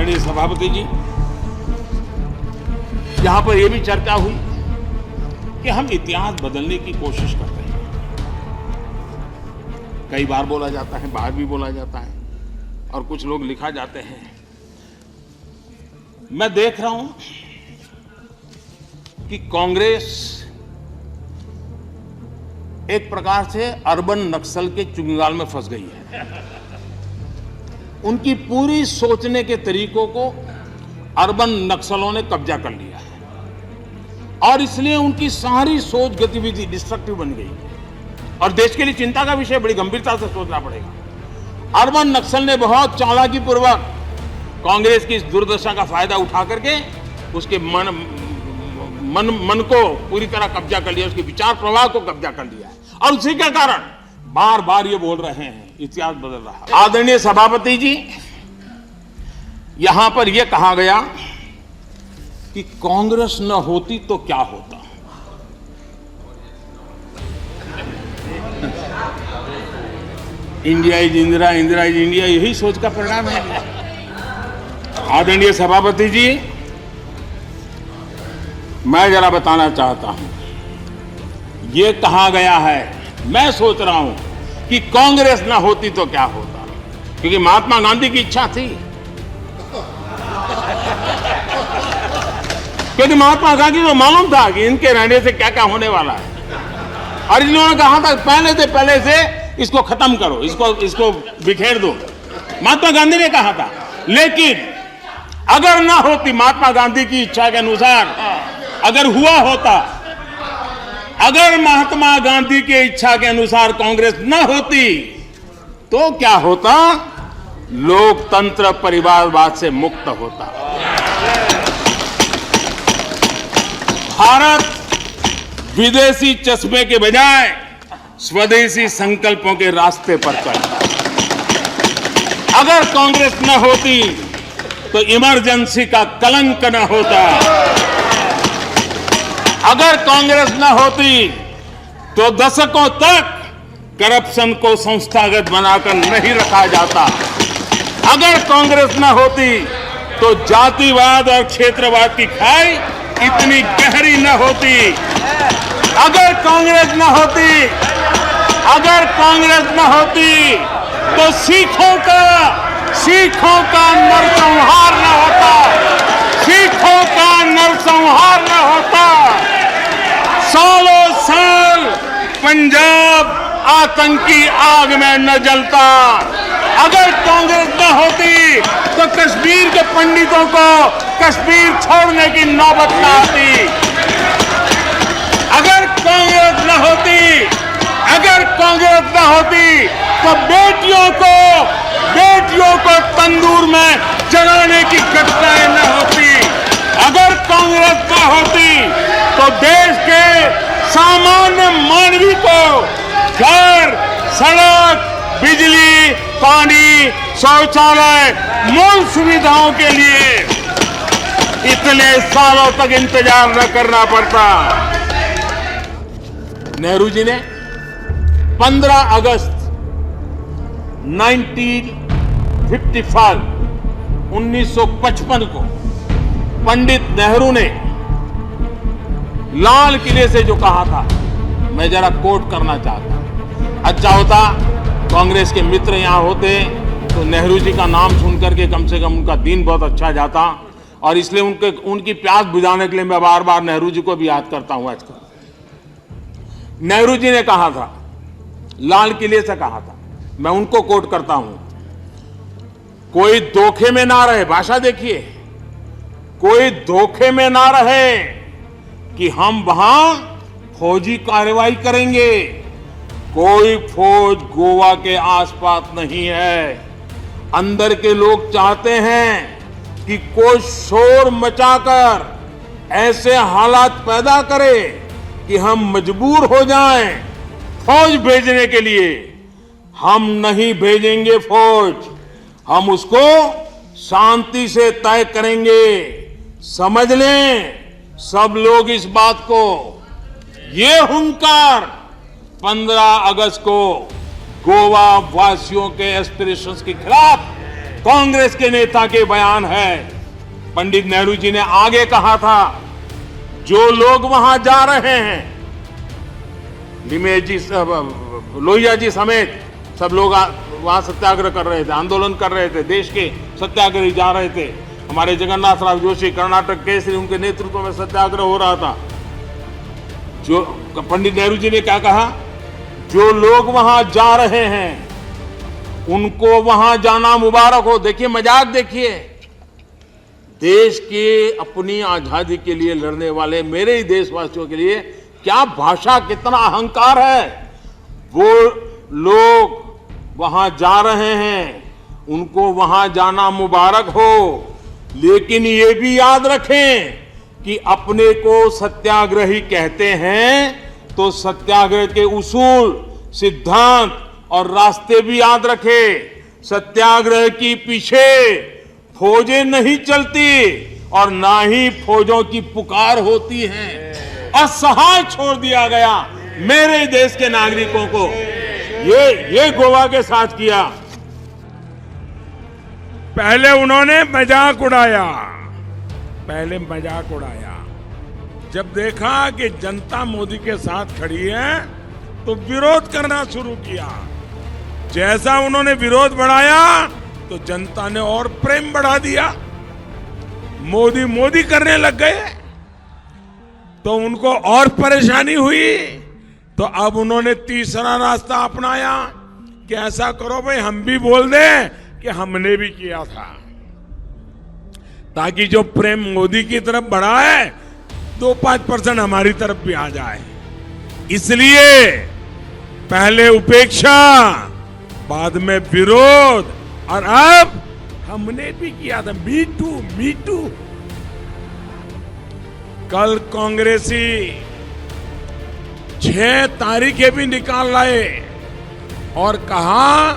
आदरणीय सभापति जी, यहां पर यह भी चर्चा हुई कि हम इतिहास बदलने की कोशिश करते हैं। कई बार बोला जाता है, बाहर भी बोला जाता है और कुछ लोग लिखा जाते हैं। मैं देख रहा हूं कि कांग्रेस एक प्रकार से अर्बन नक्सल के चुंगल में फंस गई है। उनकी पूरी सोचने के तरीकों को अर्बन नक्सलों ने कब्जा कर लिया है और इसलिए उनकी सारी सोच गतिविधि डिस्ट्रक्टिव बन गई है और देश के लिए चिंता का विषय, बड़ी गंभीरता से सोचना पड़ेगा। अर्बन नक्सल ने बहुत चालाकी पूर्वक कांग्रेस की इस दुर्दशा का फायदा उठा करके उसके मन को पूरी तरह कब्जा कर लिया, उसके विचार प्रवाह को कब्जा कर लिया है और उसी के कारण बार बार ये बोल रहे हैं इतिहास बदल रहा है। आदरणीय सभापति जी, यहां पर यह कहा गया कि कांग्रेस न होती तो क्या होता। India is Indira, Indira is India, यही सोच का परिणाम है। आदरणीय सभापति जी, मैं जरा बताना चाहता हूं, यह कहा गया है, मैं सोच रहा हूं कि कांग्रेस ना होती तो क्या होता, क्योंकि महात्मा गांधी की इच्छा थी। क्योंकि महात्मा गांधी को मालूम था कि इनके रहने से क्या क्या होने वाला है और इन्होंने कहा था पहले से इसको खत्म करो, इसको बिखेर दो। महात्मा गांधी ने कहा था, लेकिन अगर ना होती महात्मा गांधी की इच्छा के अनुसार, अगर हुआ होता, अगर महात्मा गांधी की इच्छा के अनुसार कांग्रेस न होती तो क्या होता? लोकतंत्र परिवारवाद से मुक्त होता। भारत विदेशी चश्मे के बजाय स्वदेशी संकल्पों के रास्ते पर चलता। अगर कांग्रेस न होती तो इमरजेंसी का कलंक न होता। अगर कांग्रेस न होती तो दशकों तक करप्शन को संस्थागत बनाकर नहीं रखा जाता। अगर कांग्रेस न होती तो जातिवाद और क्षेत्रवाद की खाई इतनी गहरी न होती। अगर कांग्रेस न होती तो सिखों का नरसंहार न होता। सिखों का नरसंहार न होता। सालों साल पंजाब आतंकी आग में न जलता। अगर कांग्रेस न होती तो कश्मीर के पंडितों को कश्मीर छोड़ने की नौबत न आती। अगर कांग्रेस न होती तो बेटियों को तंदूर में जलाने की घटनाएं न होती। अगर कांग्रेस न होती तो देश के सामान्य मानवी को घर, सड़क, बिजली, पानी, शौचालय, मूल सुविधाओं के लिए इतने सालों तक इंतजार न करना पड़ता। नेहरू जी ने 15 अगस्त 1955 को पंडित नेहरू ने लाल किले से जो कहा था, मैं जरा कोट करना चाहता हूं। अच्छा होता कांग्रेस के मित्र यहां होते तो नेहरू जी का नाम सुनकर के कम से कम उनका दिन बहुत अच्छा जाता और इसलिए उनकी प्यास बुझाने के लिए मैं बार बार नेहरू जी को भी याद करता हूं। आजकल नेहरू जी ने कहा था, लाल किले से कहा था, मैं उनको कोट करता हूं, कोई धोखे में ना रहे, भाषा देखिए, कोई धोखे में ना रहे कि हम वहां फौजी कार्रवाई करेंगे। कोई फौज गोवा के आसपास नहीं है। अंदर के लोग चाहते हैं कि कोई शोर मचाकर ऐसे हालात पैदा करे कि हम मजबूर हो जाएं फौज भेजने के लिए। हम नहीं भेजेंगे फौज, हम उसको शांति से तय करेंगे। समझ लें सब लोग इस बात को। ये हुंकार 15 अगस्त को गोवा वासियों के एस्पिरेशंस के खिलाफ कांग्रेस के नेता के बयान है। पंडित नेहरू जी ने आगे कहा था, जो लोग वहां जा रहे हैं, निमेश जी, लोहिया जी समेत सब लोग वहां सत्याग्रह कर रहे थे, आंदोलन कर रहे थे, देश के सत्याग्रही जा रहे थे। हमारे जगन्नाथ राव जोशी कर्नाटक केसरी, उनके नेतृत्व में सत्याग्रह हो रहा था। जो पंडित नेहरू जी ने क्या कहा, जो लोग वहां जा रहे हैं उनको वहां जाना मुबारक हो। देखिए मजाक, देखिए देश के अपनी आजादी के लिए लड़ने वाले मेरे ही देशवासियों के लिए क्या भाषा, कितना अहंकार है। वो लोग वहां जा रहे हैं, उनको वहां जाना मुबारक हो, लेकिन ये भी याद रखें कि अपने को सत्याग्रही कहते हैं तो सत्याग्रह के उसूल, सिद्धांत और रास्ते भी याद रखें। सत्याग्रह की पीछे फौजें नहीं चलती और ना ही फौजों की पुकार होती है। असहाय छोड़ दिया गया मेरे देश के नागरिकों को। ये गोवा के साथ किया। पहले उन्होंने मजाक उड़ाया, जब देखा कि जनता मोदी के साथ खड़ी है तो विरोध करना शुरू किया। जैसा उन्होंने विरोध बढ़ाया तो जनता ने और प्रेम बढ़ा दिया, मोदी मोदी करने लग गए। तो उनको और परेशानी हुई, तो अब उन्होंने तीसरा रास्ता अपनाया कि ऐसा करो भाई, हम भी बोल दें कि हमने भी किया था, ताकि जो प्रेम मोदी की तरफ बढ़ा है 2-5% हमारी तरफ भी आ जाए। इसलिए पहले उपेक्षा, बाद में विरोध, और अब हमने भी किया था मी टू। कल कांग्रेसी 6 तारीखें भी निकाल लाए और कहा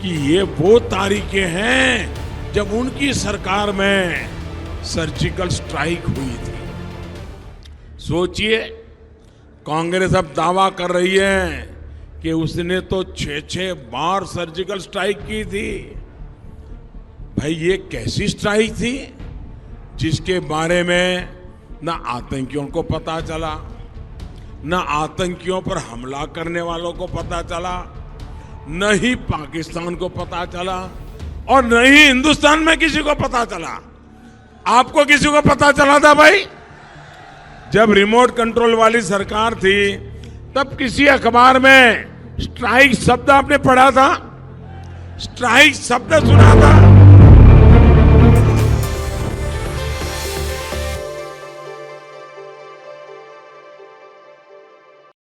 कि ये वो तारीखें हैं जब उनकी सरकार में सर्जिकल स्ट्राइक हुई थी। सोचिए, कांग्रेस अब दावा कर रही है कि उसने तो 6 बार सर्जिकल स्ट्राइक की थी। भाई ये कैसी स्ट्राइक थी जिसके बारे में ना आतंकियों को पता चला, ना आतंकियों पर हमला करने वालों को पता चला, न ही पाकिस्तान को पता चला और न ही हिंदुस्तान में किसी को पता चला। आपको किसी को पता चला था भाई? जब रिमोट कंट्रोल वाली सरकार थी तब किसी अखबार में स्ट्राइक शब्द आपने पढ़ा था? स्ट्राइक शब्द सुना था?